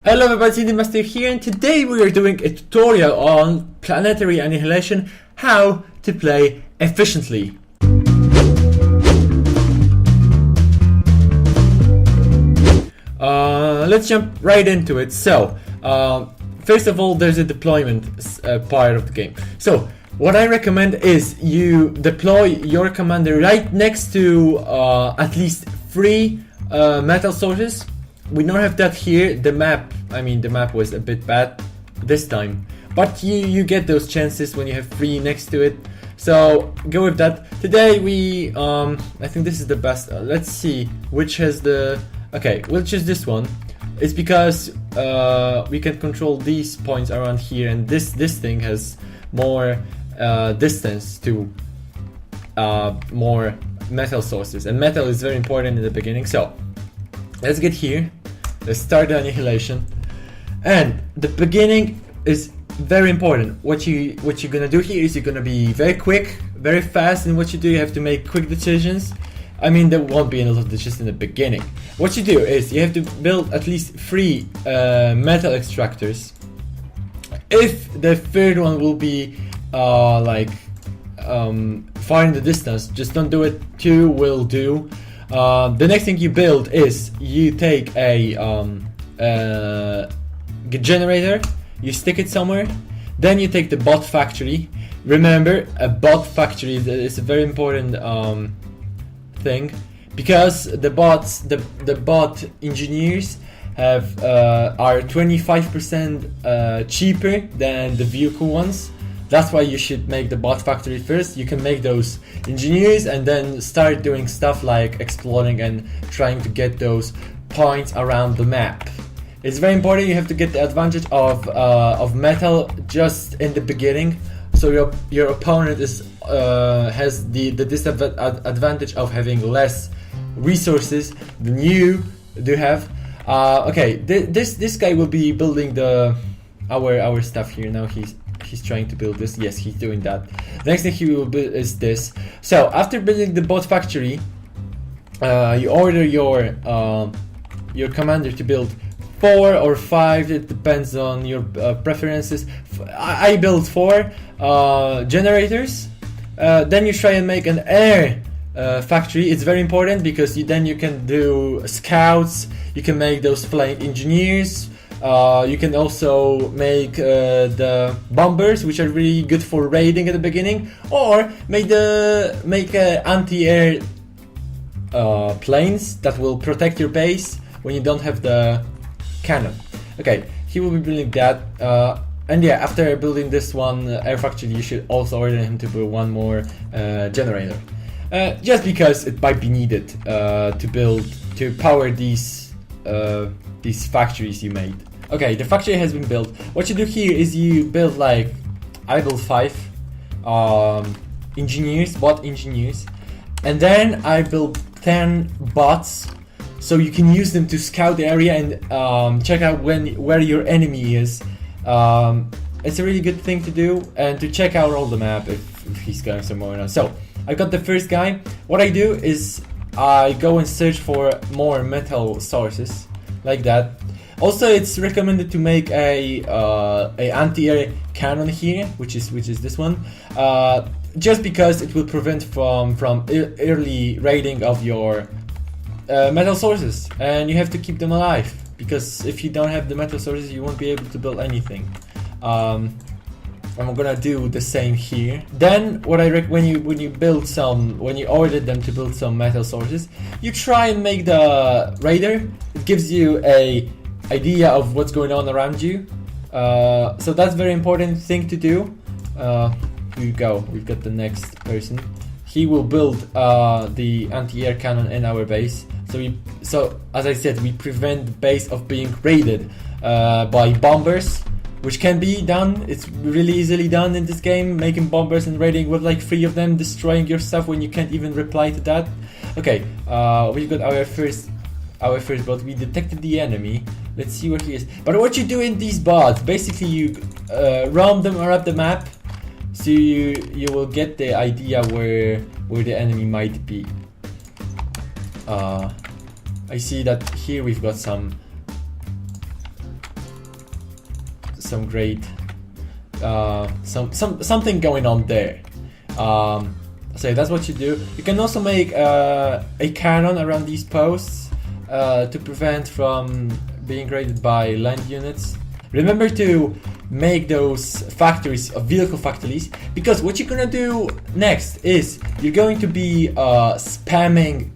Hello everybody, the Master here, and today we are doing a tutorial on Planetary Annihilation, how to play efficiently. Let's jump right into it. So, first of all, there's a deployment part of the game. So, what I recommend is you deploy your commander right next to at least 3 metal sources. We don't have that here. The map was a bit bad this time, but you get those chances when you have 3 next to it, so go with that. Today we I think this is the best. Let's see which has the, okay, we'll choose this one. It's because we can control these points around here, and this thing has more distance to more metal sources, and metal is very important in the beginning. So let's get here. Let's start the annihilation, and the beginning is very important. What you're gonna do here is you're gonna be very quick, very fast in what you do. You have to make quick decisions. I mean, there won't be a lot of decisions in the beginning. What you do is you have to build at least 3 metal extractors. If the third one will be far in the distance, just don't do it. 2 will do. The next thing you build is you take a generator, you stick it somewhere, then you take the bot factory. Remember, a bot factory is a very important thing, because the bot engineers are 25% cheaper than the vehicle ones. That's why you should make the bot factory first. You can make those engineers and then start doing stuff like exploring and trying to get those points around the map. It's very important. You have to get the advantage of metal just in the beginning, so your opponent is has the disadvantage of having less resources than you do have. Okay, this guy will be building our stuff here now. He's trying to build this. Yes, he's doing that. The next thing he will build is this. So after building the bot factory, you order your commander to build 4 or 5. It depends on your preferences. I built 4 generators. Then you try and make an air factory. It's very important because then you can do scouts. You can make those flying engineers. You can also make the bombers, which are really good for raiding at the beginning, or make anti-air planes that will protect your base when you don't have the cannon. Okay, he will be building that, and yeah, after building this one air factory, you should also order him to build 1 more generator, just because it might be needed to power these factories you made. Okay, the factory has been built. What you do here is you build I build 5 engineers, bot engineers, and then I build 10 bots, so you can use them to scout the area and check out where your enemy is. It's a really good thing to do, and to check out all the map if he's going somewhere else. So I got the first guy. What I do is I go and search for more metal sources like that. Also, it's recommended to make a anti-air cannon here, which is this one, just because it will prevent from early raiding of your metal sources, and you have to keep them alive, because if you don't have the metal sources, you won't be able to build anything. I'm gonna do the same here. Then what I when you order them to build some metal sources, you try and make the raider. It gives you a idea of what's going on around you, so that's very important thing to do. Here we go. We've got the next person. He will build the anti-air cannon in our base. So as I said, we prevent the base of being raided by bombers, which can be done. It's really easily done in this game, making bombers and raiding with 3 of them, destroying your stuff when you can't even reply to that. Okay, we've got our first bot. We detected the enemy. Let's see where he is. But what you do in these bots, basically you roam them around the map, so you will get the idea where the enemy might be. I see that here we've got some some great something going on there. So that's what you do. You can also make a cannon around these posts to prevent from being raided by land units. Remember to make those factories, vehicle factories, because what you're gonna do next is you're going to be spamming.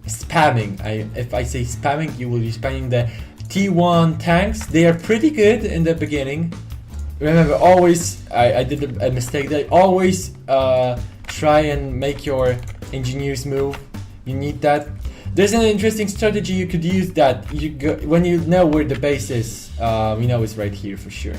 If I say spamming, you will be spamming the T1 tanks. They are pretty good in the beginning. Remember, always, I did a mistake there. Always try and make your engineers move. You need that. There's an interesting strategy you could use that when you know where the base is. We know it's right here for sure.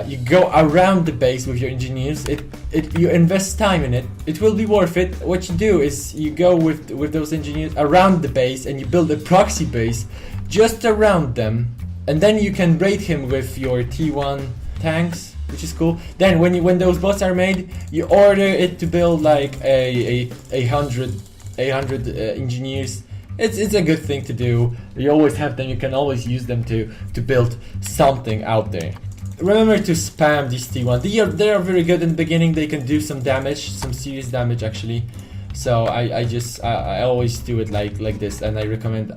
You go around the base with your engineers. You invest time in it. It will be worth it. What you do is you go with those engineers around the base and you build a proxy base just around them, and then you can raid him with your T1 tanks, which is cool. Then when those bots are made, you order it to build like a 100 engineers. It's a good thing to do. You always have them. You can always use them to build something out there. Remember to spam these T1. They are very good in the beginning. They can do some damage, some serious damage actually. So I always do it like this, and I recommend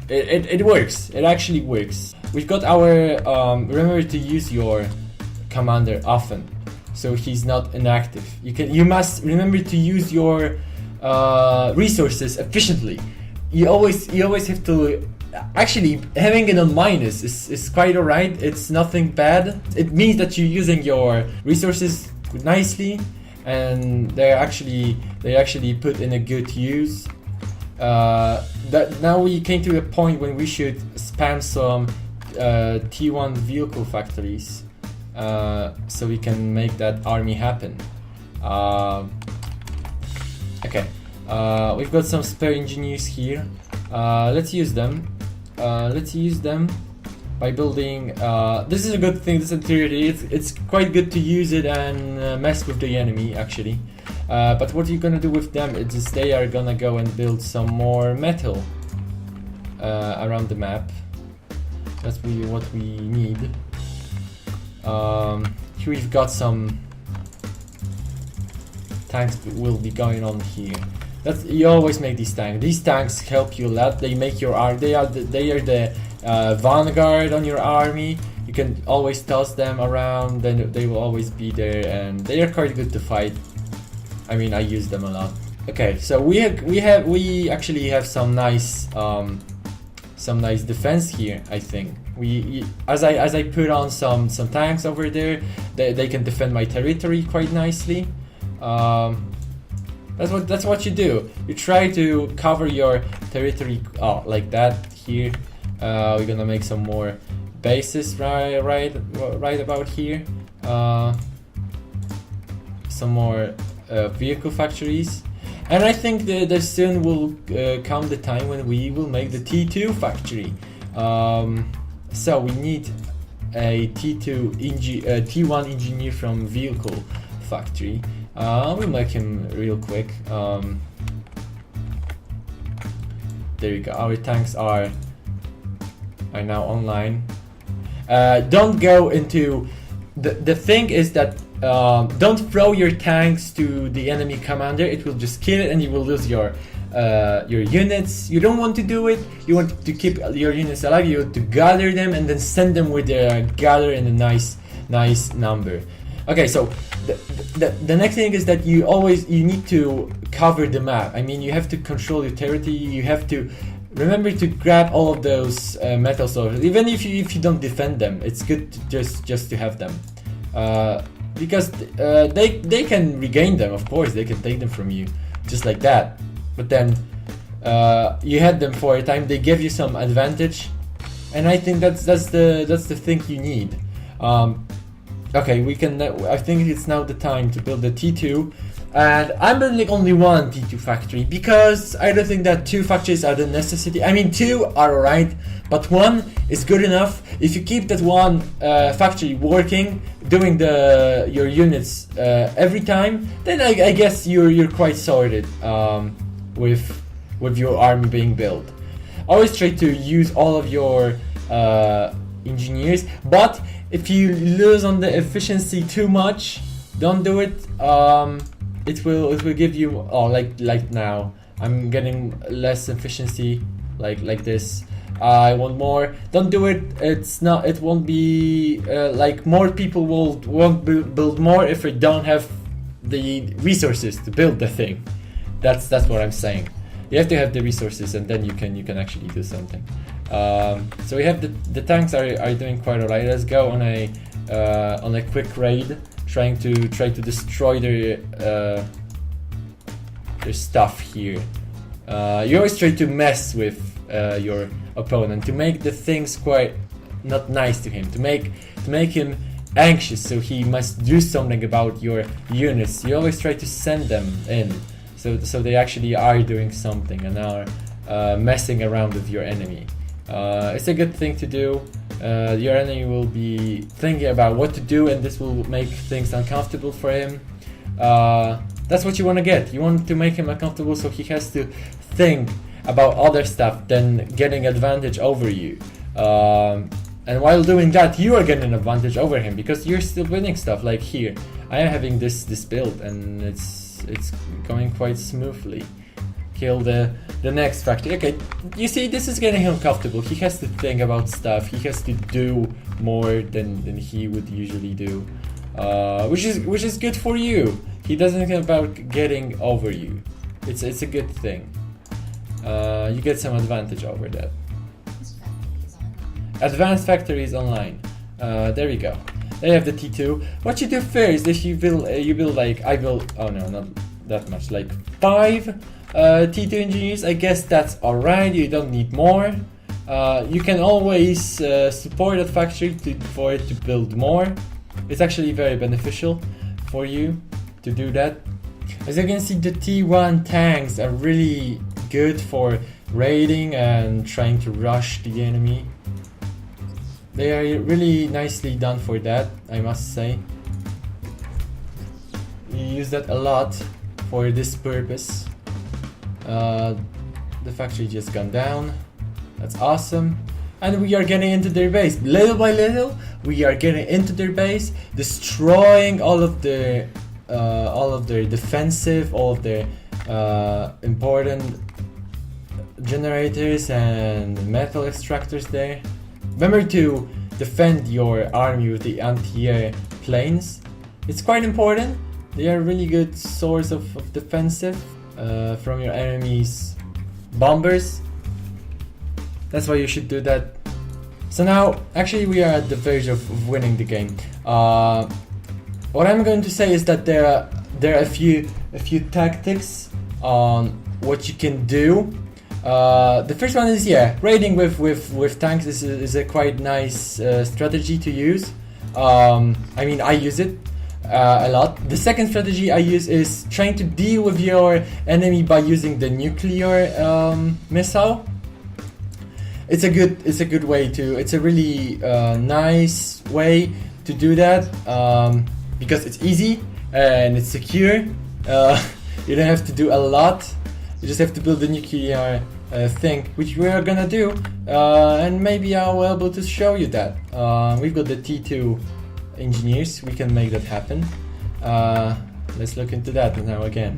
it works. It actually works. We've got our remember to use your commander often, so he's not inactive. You must remember to use your resources efficiently. You always have to. Actually, having it on minus is quite alright. It's nothing bad. It means that you're using your resources nicely, and they're actually put in a good use. That now we came to a point when we should spam some T1 vehicle factories, so we can make that army happen. Okay, we've got some spare engineers here. Let's use them. Let's use them by building. This is a good thing. This is a theory. It's quite good to use it and mess with the enemy actually. But what you're gonna do with them is just they are gonna go and build some more metal around the map. That's really what we need. Here we've got some tanks that will be going on here. You always make these tanks. These tanks help you a lot. They make your army. They are the vanguard on your army. You can always toss them around. Then they will always be there, and they are quite good to fight. I mean, I use them a lot. Okay, so we actually have some nice defense here. I think as I put on some tanks over there, they can defend my territory quite nicely. That's what you do. You try to cover your territory like that here. We're gonna make some more bases right about here. Some more vehicle factories, and I think that soon will come the time when we will make the T2 factory. So we need a T1 engineer from vehicle factory. We'll make him real quick. There you go. Our tanks are now online. Don't go into the thing is that don't throw your tanks to the enemy commander. It will just kill it, and you will lose your units. You don't want to do it. You want to keep your units alive. You want to gather them and then send them with their gather in a nice number. Okay, so the next thing is that you need to cover the map. I mean, you have to control your territory. You have to remember to grab all of those metal sources, even if you don't defend them. It's good to just to have them, because they can regain them. Of course, they can take them from you just like that. But then you had them for a time. They give you some advantage, and I think that's the thing you need. Okay, we can. I think it's now the time to build the T2, and I'm building only one T2 factory because I don't think that two factories are the necessity. I mean, two are alright, but one is good enough. If you keep that one factory working, doing your units every time, then I guess you're quite sorted with your army being built. Always try to use all of your engineers. But if you lose on the efficiency too much, don't do it. It will give you like now. I'm getting less efficiency like this. I want more. Don't do it. It's not. It won't be like more people won't build more if we don't have the resources to build the thing. That's what I'm saying. You have to have the resources, and then you can actually do something. So we have the tanks are doing quite alright. Let's go on a quick raid, try to destroy their stuff here. You always try to mess with your opponent, to make the things quite not nice to him, to make him anxious, so he must do something about your units. You always try to send them in, so they actually are doing something and are messing around with your enemy. It's a good thing to do. Your enemy will be thinking about what to do, and this will make things uncomfortable for him. That's what you want to get. You want to make him uncomfortable, so he has to think about other stuff than getting advantage over you. And while doing that, you are getting an advantage over him because you're still winning stuff. Like here, I am having this build, and it's going quite smoothly. Kill the next factory. Okay, you see, this is getting him comfortable. He has to think about stuff. He has to do more than he would usually do, which is good for you. He doesn't care about getting over you. It's a good thing. You get some advantage over that. Advanced factory is online. There we go. They have the T2. What you do first is you build like I built. Oh no, not that much. Like 5 T2 engineers. I guess that's alright. You don't need more. You can always support that factory for it to build more. It's actually very beneficial for you to do that. As you can see, the T1 tanks are really good for raiding and trying to rush the enemy. They are really nicely done for that, I must say. You use that a lot for this purpose. The factory just gone down. That's awesome. And we are getting into their base. Little by little, we are getting into their base, destroying all of their defensive, all of their important generators and metal extractors there. Remember to defend your army with the anti-air planes. It's quite important. They are a really good source of defensive from your enemy's bombers. That's why you should do that. So now, actually, we are at the verge of winning the game. What I'm going to say is that there are a few tactics on what you can do. The first one is raiding with tanks is a quite nice strategy to use. I mean, I use it a lot. The second strategy I use is trying to deal with your enemy by using the nuclear missile. It's a good way to. It's a really nice way to do that because it's easy and it's secure. You don't have to do a lot. You just have to build the nuclear thing, which we are gonna do, and maybe I'll be able to show you that. We've got the T2 engineers. We can make that happen. Let's look into that now again.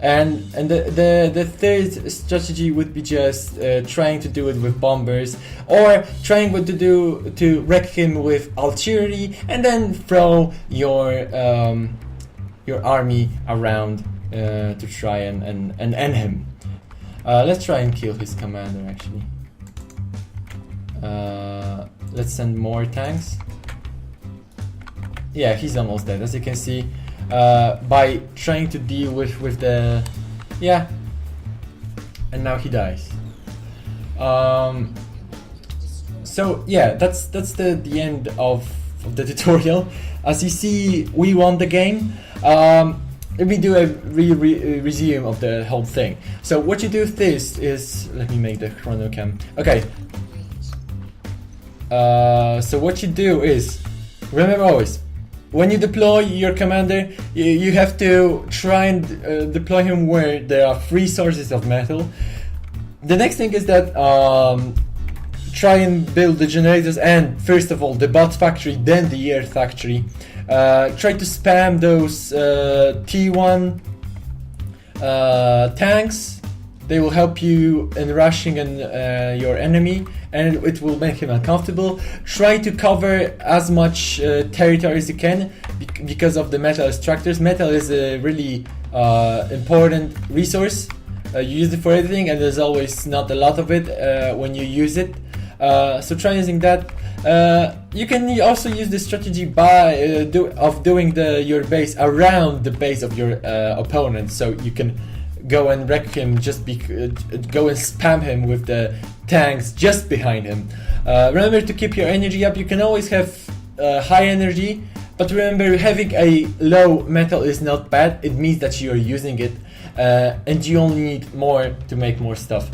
And the third strategy would be just trying to do it with bombers, or trying what to do to wreck him with artillery, and then throw your army around to try and end him. Let's try and kill his commander actually. Let's send more tanks. Yeah, he's almost dead, as you can see. By trying to deal with the and now he dies. So yeah, that's the end of the tutorial. As you see, we won the game. Let me do a resume of the whole thing. So what you do first is, let me make the chrono cam. Okay. So what you do is, remember always, when you deploy your commander, you have to try and deploy him where there are free sources of metal. The next thing is that try and build the generators, and first of all the bot factory, then the earth factory. Try to spam those T1 tanks. They will help you in rushing your enemy, and it will make him uncomfortable. Try to cover as much territory as you can because of the metal extractors. Metal is a really important resource. You use it for everything, and there's always not a lot of it when you use it. So try using that. You can also use this strategy by doing your base around the base of your opponent, so you can go and wreck him, go and spam him with the tanks just behind him. Remember to keep your energy up. You can always have high energy, but remember, having a low metal is not bad. It means that you are using it, and you only need more to make more stuff.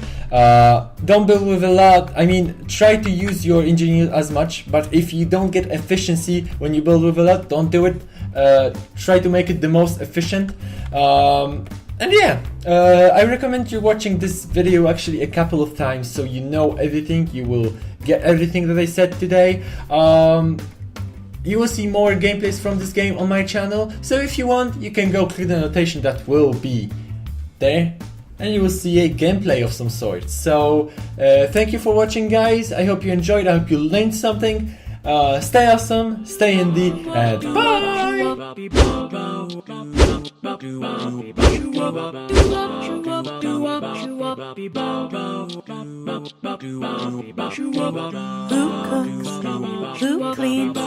Don't build with a lot. I mean, try to use your engineers as much, but if you don't get efficiency when you build with a lot, don't do it. Try to make it the most efficient. And yeah, I recommend you watching this video actually a couple of times, so you know everything. You will get everything that I said today. You will see more gameplays from this game on my channel, so if you want, you can go click the annotation that will be there, and you will see a gameplay of some sort. So thank you for watching, guys. I hope you enjoyed. I hope you learned something. Stay awesome, stay indie, and bye! Who cooks? Who cleans?